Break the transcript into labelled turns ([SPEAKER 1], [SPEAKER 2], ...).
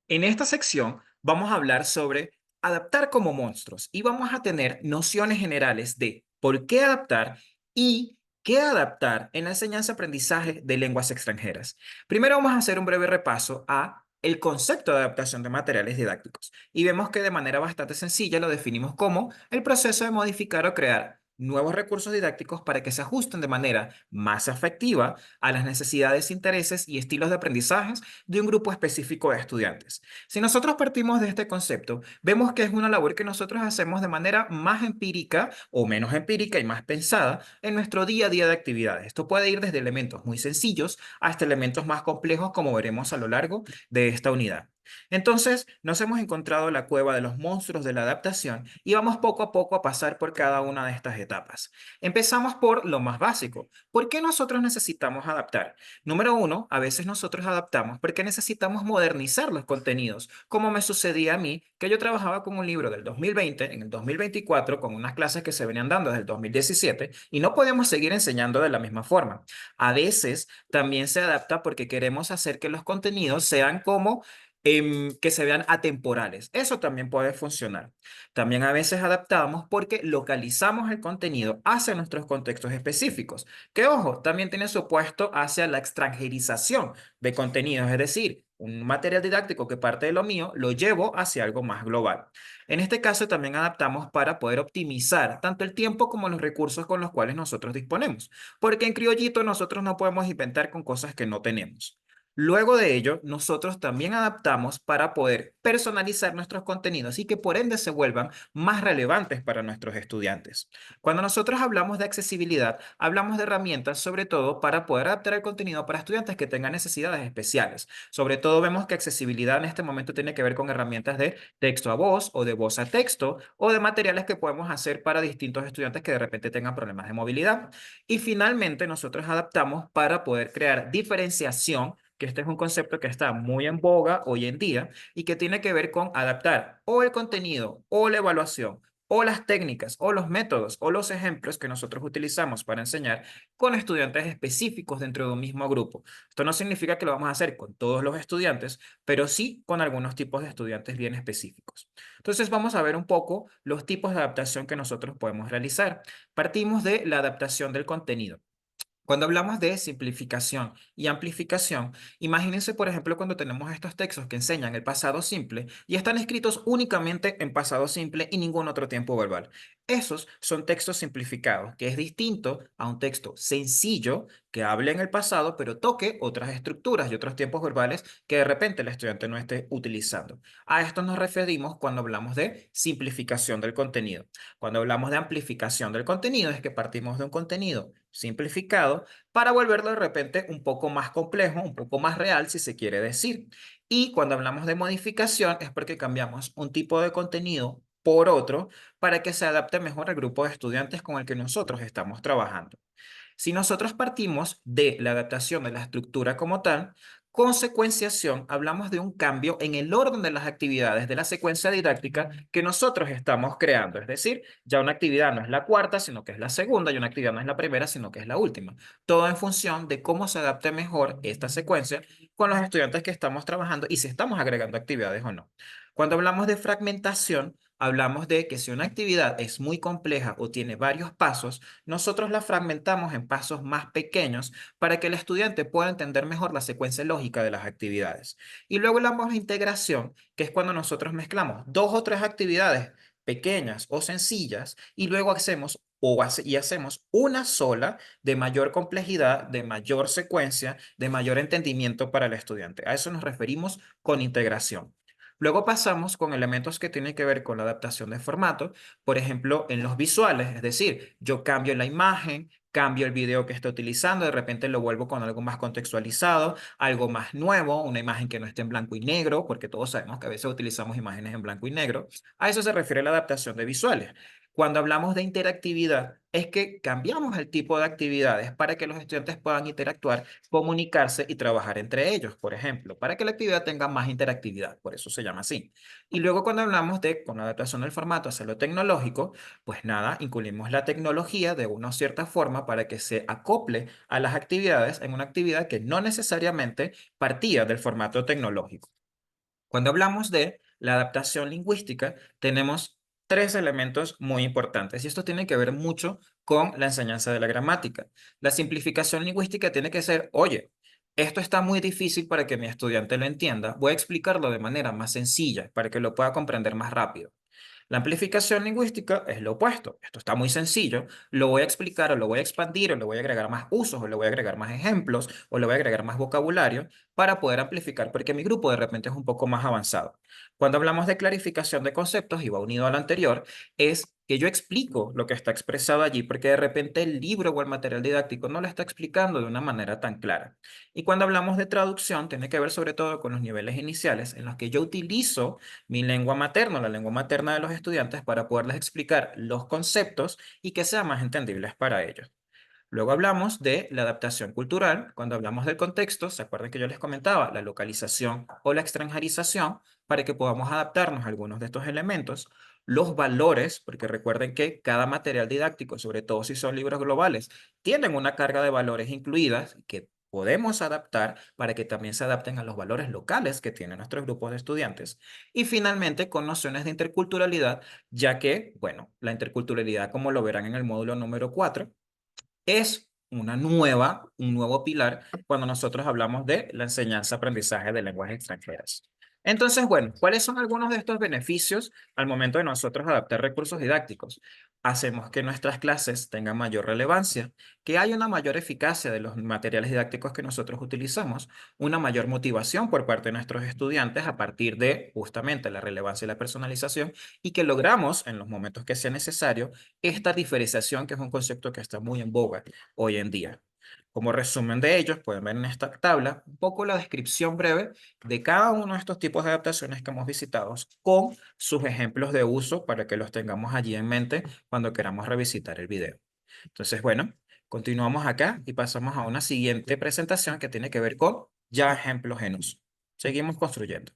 [SPEAKER 1] En esta sección vamos a hablar sobre adaptar como monstruos y vamos a tener nociones generales de por qué adaptar y qué adaptar en la enseñanza-aprendizaje de lenguas extranjeras. Primero vamos a hacer un breve repaso a el concepto de adaptación de materiales didácticos y vemos que de manera bastante sencilla lo definimos como el proceso de modificar o crear nuevos recursos didácticos para que se ajusten de manera más efectiva a las necesidades, intereses y estilos de aprendizaje de un grupo específico de estudiantes. Si nosotros partimos de este concepto, vemos que es una labor que nosotros hacemos de manera más empírica o menos empírica y más pensada en nuestro día a día de actividades. Esto puede ir desde elementos muy sencillos hasta elementos más complejos, como veremos a lo largo de esta unidad. Entonces, nos hemos encontrado la cueva de los monstruos de la adaptación y vamos poco a poco a pasar por cada una de estas etapas. Empezamos por lo más básico. ¿Por qué nosotros necesitamos adaptar? Número uno, a veces nosotros adaptamos porque necesitamos modernizar los contenidos, como me sucedía a mí, que yo trabajaba con un libro del 2020 en el 2024 con unas clases que se venían dando desde el 2017 y no podemos seguir enseñando de la misma forma. A veces también se adapta porque queremos hacer que los contenidos sean como que se vean atemporales. Eso también puede funcionar. También a veces adaptamos porque localizamos el contenido hacia nuestros contextos específicos. Que ojo, también tiene su opuesto hacia la extranjerización de contenidos, es decir, un material didáctico que parte de lo mío lo llevo hacia algo más global. En este caso también adaptamos para poder optimizar tanto el tiempo como los recursos con los cuales nosotros disponemos, porque en criollito nosotros no podemos inventar con cosas que no tenemos. Luego de ello, nosotros también adaptamos para poder personalizar nuestros contenidos y que por ende se vuelvan más relevantes para nuestros estudiantes. Cuando nosotros hablamos de accesibilidad, hablamos de herramientas sobre todo para poder adaptar el contenido para estudiantes que tengan necesidades especiales. Sobre todo vemos que accesibilidad en este momento tiene que ver con herramientas de texto a voz o de voz a texto o de materiales que podemos hacer para distintos estudiantes que de repente tengan problemas de movilidad. Y finalmente nosotros adaptamos para poder crear diferenciación, que este es un concepto que está muy en boga hoy en día y que tiene que ver con adaptar o el contenido o la evaluación o las técnicas o los métodos o los ejemplos que nosotros utilizamos para enseñar con estudiantes específicos dentro de un mismo grupo. Esto no significa que lo vamos a hacer con todos los estudiantes, pero sí con algunos tipos de estudiantes bien específicos. Entonces vamos a ver un poco los tipos de adaptación que nosotros podemos realizar. Partimos de la adaptación del contenido. Cuando hablamos de simplificación y amplificación, imagínense, por ejemplo, cuando tenemos estos textos que enseñan el pasado simple y están escritos únicamente en pasado simple y ningún otro tiempo verbal. Esos son textos simplificados, que es distinto a un texto sencillo que hable en el pasado, pero toque otras estructuras y otros tiempos verbales que de repente el estudiante no esté utilizando. A esto nos referimos cuando hablamos de simplificación del contenido. Cuando hablamos de amplificación del contenido, es que partimos de un contenido simplificado para volverlo de repente un poco más complejo, un poco más real, si se quiere decir. Y cuando hablamos de modificación es porque cambiamos un tipo de contenido por otro para que se adapte mejor al grupo de estudiantes con el que nosotros estamos trabajando. Si nosotros partimos de la adaptación de la estructura como tal, consecuenciación, hablamos de un cambio en el orden de las actividades de la secuencia didáctica que nosotros estamos creando. Es decir, ya una actividad no es la cuarta, sino que es la segunda, y una actividad no es la primera, sino que es la última. Todo en función de cómo se adapte mejor esta secuencia con los estudiantes que estamos trabajando y si estamos agregando actividades o no. Cuando hablamos de fragmentación, hablamos de que si una actividad es muy compleja o tiene varios pasos, nosotros la fragmentamos en pasos más pequeños para que el estudiante pueda entender mejor la secuencia lógica de las actividades. Y luego hablamos de integración, que es cuando nosotros mezclamos dos o tres actividades pequeñas o sencillas y luego hacemos una sola de mayor complejidad, de mayor secuencia, de mayor entendimiento para el estudiante. A eso nos referimos con integración. Luego pasamos con elementos que tienen que ver con la adaptación de formato, por ejemplo, en los visuales, es decir, yo cambio la imagen, cambio el video que estoy utilizando, de repente lo vuelvo con algo más contextualizado, algo más nuevo, una imagen que no esté en blanco y negro, porque todos sabemos que a veces utilizamos imágenes en blanco y negro. A eso se refiere la adaptación de visuales. Cuando hablamos de interactividad, es que cambiamos el tipo de actividades para que los estudiantes puedan interactuar, comunicarse y trabajar entre ellos, por ejemplo, para que la actividad tenga más interactividad, por eso se llama así. Y luego cuando hablamos de con la adaptación del formato hacia lo tecnológico, pues nada, incluimos la tecnología de una cierta forma para que se acople a las actividades en una actividad que no necesariamente partía del formato tecnológico. Cuando hablamos de la adaptación lingüística, tenemos tres elementos muy importantes y esto tiene que ver mucho con la enseñanza de la gramática. La simplificación lingüística tiene que ser, oye, esto está muy difícil para que mi estudiante lo entienda, voy a explicarlo de manera más sencilla para que lo pueda comprender más rápido. La amplificación lingüística es lo opuesto. Esto está muy sencillo. Lo voy a explicar o lo voy a expandir o le voy a agregar más usos o le voy a agregar más ejemplos o le voy a agregar más vocabulario para poder amplificar porque mi grupo de repente es un poco más avanzado. Cuando hablamos de clarificación de conceptos y va unido al anterior, es que yo explico lo que está expresado allí porque de repente el libro o el material didáctico no lo está explicando de una manera tan clara. Y cuando hablamos de traducción, tiene que ver sobre todo con los niveles iniciales en los que yo utilizo mi lengua materna, la lengua materna de los estudiantes, para poderles explicar los conceptos y que sean más entendibles para ellos. Luego hablamos de la adaptación cultural. Cuando hablamos del contexto, ¿se acuerdan que yo les comentaba la localización o la extranjerización para que podamos adaptarnos a algunos de estos elementos? Los valores, porque recuerden que cada material didáctico, sobre todo si son libros globales, tienen una carga de valores incluidas que podemos adaptar para que también se adapten a los valores locales que tienen nuestros grupos de estudiantes. Y finalmente, con nociones de interculturalidad, ya que, bueno, la interculturalidad, como lo verán en el módulo número 4, es un nuevo pilar cuando nosotros hablamos de la enseñanza-aprendizaje de lenguas extranjeras. Entonces, bueno, ¿cuáles son algunos de estos beneficios al momento de nosotros adaptar recursos didácticos? Hacemos que nuestras clases tengan mayor relevancia, que haya una mayor eficacia de los materiales didácticos que nosotros utilizamos, una mayor motivación por parte de nuestros estudiantes a partir de justamente la relevancia y la personalización y que logramos en los momentos que sea necesario esta diferenciación, que es un concepto que está muy en boga hoy en día. Como resumen de ellos, pueden ver en esta tabla un poco la descripción breve de cada uno de estos tipos de adaptaciones que hemos visitado con sus ejemplos de uso para que los tengamos allí en mente cuando queramos revisitar el video. Entonces, bueno, continuamos acá y pasamos a una siguiente presentación que tiene que ver con ya ejemplos en uso. Seguimos construyendo.